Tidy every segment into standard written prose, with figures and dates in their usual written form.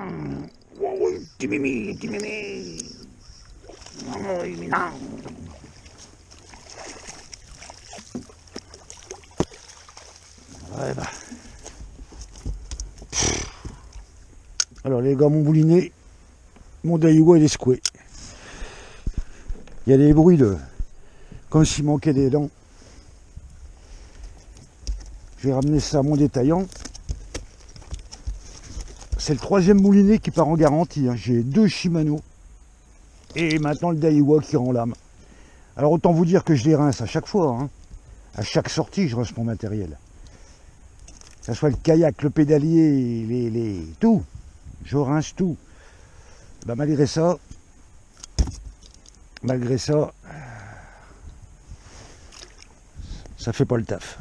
Mimin. Oh, petit Mimi, petit Mimi. Oh, Mimin. Ouais, bah. Alors les gars, mon bouliné, mon Daiwa il est secoué. Il y a des bruits de... comme s'il manquait des dents. Je vais ramener ça à mon détaillant. C'est le troisième moulinet qui part en garantie. Hein. J'ai 2 Shimano. Et maintenant le Daiwa qui rend l'âme. Alors autant vous dire que je les rince à chaque fois. Hein. À chaque sortie, je rince mon matériel. Que ce soit le kayak, le pédalier, tout. Je rince tout. Ben, malgré ça, ça fait pas le taf.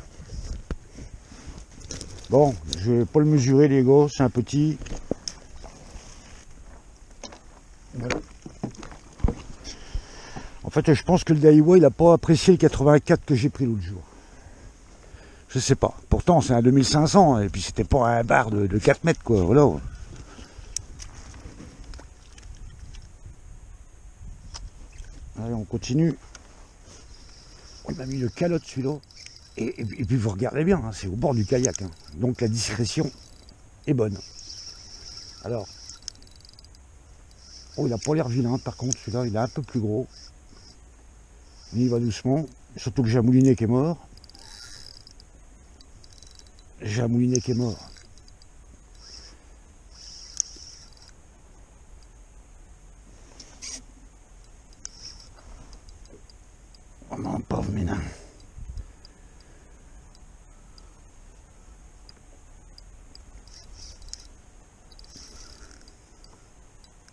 Bon, je vais pas le mesurer les gars, c'est un petit. Voilà. En fait, je pense que le Daiwa, il a pas apprécié le 84 que j'ai pris l'autre jour. Je sais pas. Pourtant, c'est un 2500, et puis c'était pas un bar de 4 mètres, quoi. Voilà. Allez, on continue. On m'a mis le calotte celui-là. Et puis vous regardez bien, hein, c'est au bord du kayak. Hein. Donc la discrétion est bonne. Alors. Oh, il a pas l'air vilain par contre, celui-là, il est un peu plus gros. Il va doucement. Surtout que j'ai un moulinet qui est mort. J'ai un moulinet qui est mort. Oh non, pauvre ménin.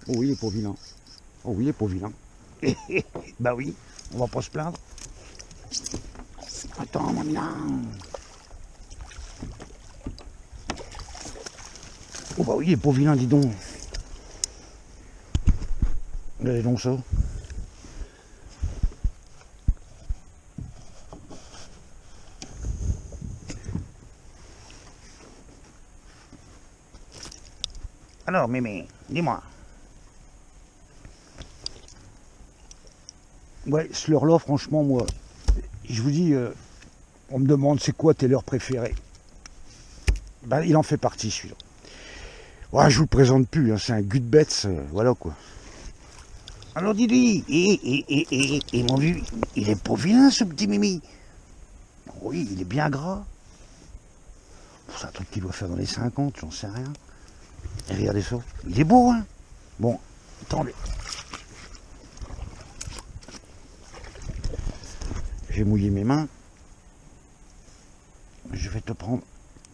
Oh oui, il est pas vilain. Oh oui, il est pas vilain. Bah oui, on va pas se plaindre. Attends, mon ménin. Oh bah oui, il est pas vilain, dis donc. Regardez donc ça. Alors, Mémé, dis-moi. Ouais, ce leurre-là, franchement, moi, je vous dis, on me demande c'est quoi tes leurres préférés. Ben, il en fait partie, celui-là. Ouais, je vous le présente plus, hein, c'est un Gutbets, voilà quoi. Alors dis-lui, et mon vieux, il est pas vilain ce petit Mimi. Oui, il est bien gras. C'est un truc qu'il doit faire dans les 50, j'en sais rien. Et regardez ça, il est beau, hein. Bon, attendez. J'ai mouillé mes mains. Je vais te prendre.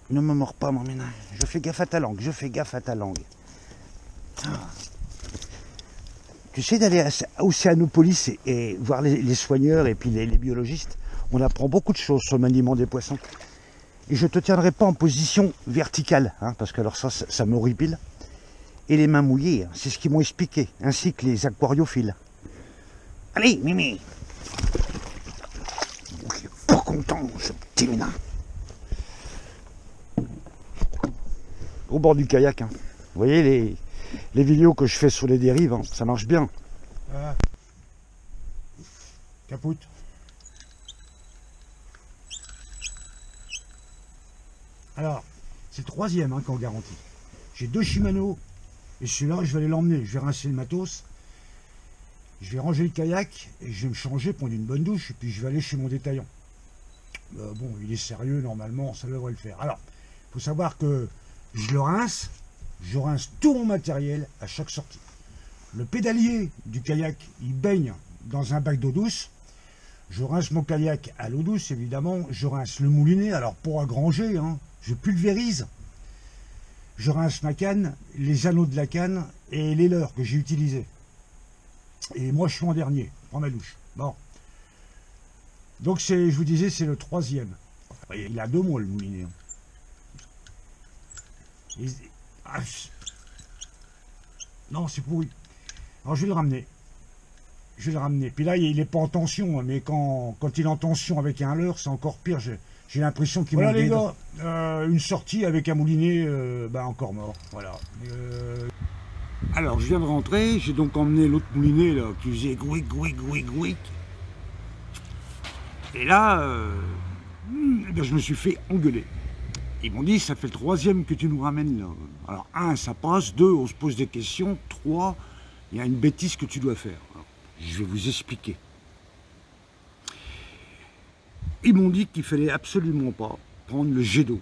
Ne me mords pas, mon ménage. Je fais gaffe à ta langue, je fais gaffe à ta langue. Ah. Tu sais, d'aller à Océanopolis et voir les soigneurs et puis les biologistes, on apprend beaucoup de choses sur le maniement des poissons. Et je ne te tiendrai pas en position verticale, hein, parce que alors ça m'horripile. Et les mains mouillées, c'est ce qu'ils m'ont expliqué, ainsi que les aquariophiles. Allez, Mimi. Il est pas content, ce petit ménard. Au bord du kayak, hein. Vous voyez les vidéos que je fais sur les dérives, hein, ça marche bien. Ah. Capoute. Alors, c'est le troisième hein, qu'en garantie. J'ai 2 Shimano et celui-là, je vais aller l'emmener. Je vais rincer le matos. Je vais ranger le kayak et je vais me changer, prendre une bonne douche et puis je vais aller chez mon détaillant. Bon, il est sérieux, normalement, ça devrait le faire. Alors, il faut savoir que je rince tout mon matériel à chaque sortie. Le pédalier du kayak, il baigne dans un bac d'eau douce. Je rince mon kayak à l'eau douce, évidemment. Je rince le moulinet, alors pour engranger, hein, je pulvérise. Je rince ma canne, les anneaux de la canne et les leurres que j'ai utilisés. Et moi, je suis en dernier, je prends ma douche. Bon. Donc, je vous disais, c'est le troisième. Il a 2 mois, le moulinet. Non, c'est pourri. Alors, je vais le ramener. je vais le ramener. Puis là, il n'est pas en tension, mais quand il est en tension avec un leurre, c'est encore pire. J'ai l'impression qu'il voilà les gars, une sortie avec un moulinet encore mort. Voilà. Alors je viens de rentrer, j'ai donc emmené l'autre moulinet là, qui faisait gouic, gouic, gouic, gouic. Et là, je me suis fait engueuler. Ils m'ont dit, ça fait le 3e que tu nous ramènes là. Alors 1, ça passe, 2, on se pose des questions, 3, il y a une bêtise que tu dois faire. Alors, je vais vous expliquer. Ils m'ont dit qu'il fallait absolument pas prendre le jet d'eau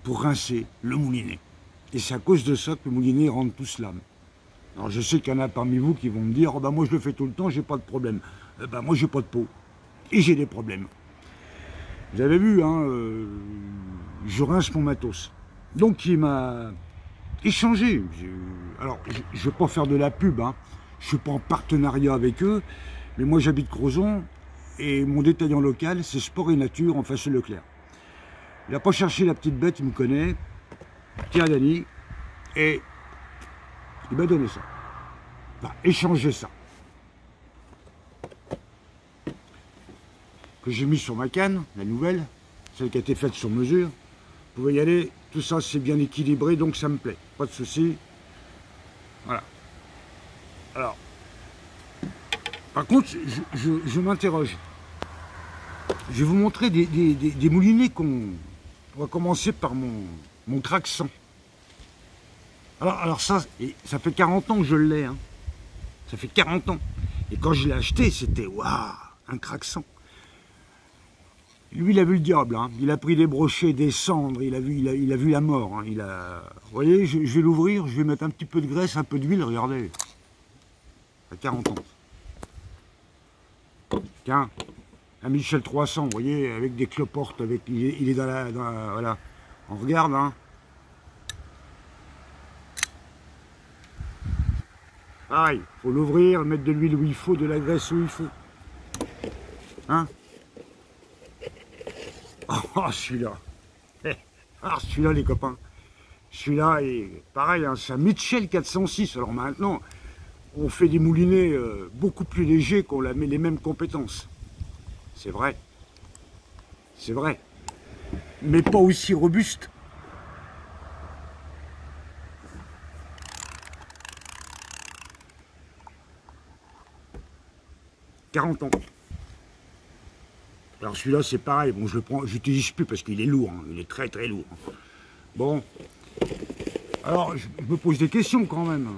pour rincer le moulinet. Et c'est à cause de ça que le moulinet rentre tout lame. Alors je sais qu'il y en a parmi vous qui vont me dire, oh, bah, moi je le fais tout le temps, j'ai pas de problème. Moi j'ai pas de peau. Et j'ai des problèmes. Vous avez vu, hein, je rince mon matos. Donc il m'a échangé. Alors je ne vais pas faire de la pub, hein. Je ne suis pas en partenariat avec eux, mais moi j'habite Crozon et mon détaillant local c'est Sport et Nature en face de Leclerc. Il n'a pas cherché la petite bête, il me connaît. Tiens Dany, et il m'a donné ça. Enfin, échanger ça. Que j'ai mis sur ma canne, la nouvelle, celle qui a été faite sur mesure. Vous pouvez y aller, tout ça c'est bien équilibré, donc ça me plaît, pas de souci. Voilà. Alors, par contre, je m'interroge. Je vais vous montrer des moulinets qu'on... On va commencer par mon Craxan. Alors ça fait 40 ans que je l'ai, hein. Ça fait 40 ans. Et quand je l'ai acheté, c'était waouh, un Craxan. Lui, il a vu le diable, hein. Il a pris des brochets, des cendres, il a vu la mort. Hein. Vous voyez, je vais l'ouvrir, je vais mettre un petit peu de graisse, un peu d'huile, regardez. À 40 ans. Tiens, un Michel 300, vous voyez, avec des cloportes, il est dans la... Voilà. On regarde, hein. Pareil, il faut l'ouvrir, mettre de l'huile où il faut, de la graisse où il faut. Hein? Oh, celui-là. Alors, celui-là, les copains. Celui-là, est pareil, hein, c'est un Mitchell 406. Alors maintenant, on fait des moulinets beaucoup plus légers qu'on a les mêmes compétences. C'est vrai. C'est vrai. Mais pas aussi robuste. « 40 ans. Alors celui-là c'est pareil, bon je le prends, je n'utilise plus parce qu'il est lourd, hein, il est très très lourd. Bon, alors je me pose des questions quand même.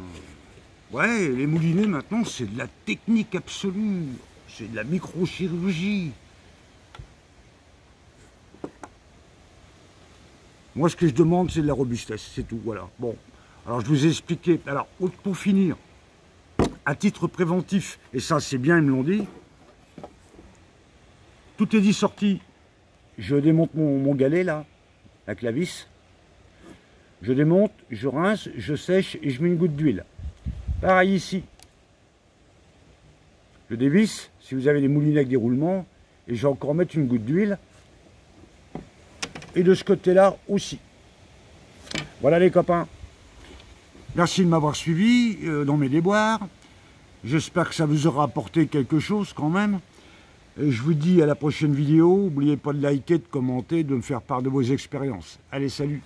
Ouais, les moulinets maintenant c'est de la technique absolue, c'est de la microchirurgie. Moi ce que je demande c'est de la robustesse, c'est tout, voilà. Bon, alors je vous ai expliqué, alors pour finir, à titre préventif, et ça c'est bien, ils me l'ont dit, tout est dit sorti, je démonte mon galet là, avec la vis, je démonte, je rince, je sèche et je mets une goutte d'huile. Pareil ici, je dévisse, si vous avez des moulinets avec des roulements, et je vais encore mettre une goutte d'huile, et de ce côté-là aussi. Voilà les copains, merci de m'avoir suivi dans mes déboires. J'espère que ça vous aura apporté quelque chose quand même. Et je vous dis à la prochaine vidéo. N'oubliez pas de liker, de commenter, de me faire part de vos expériences. Allez, salut!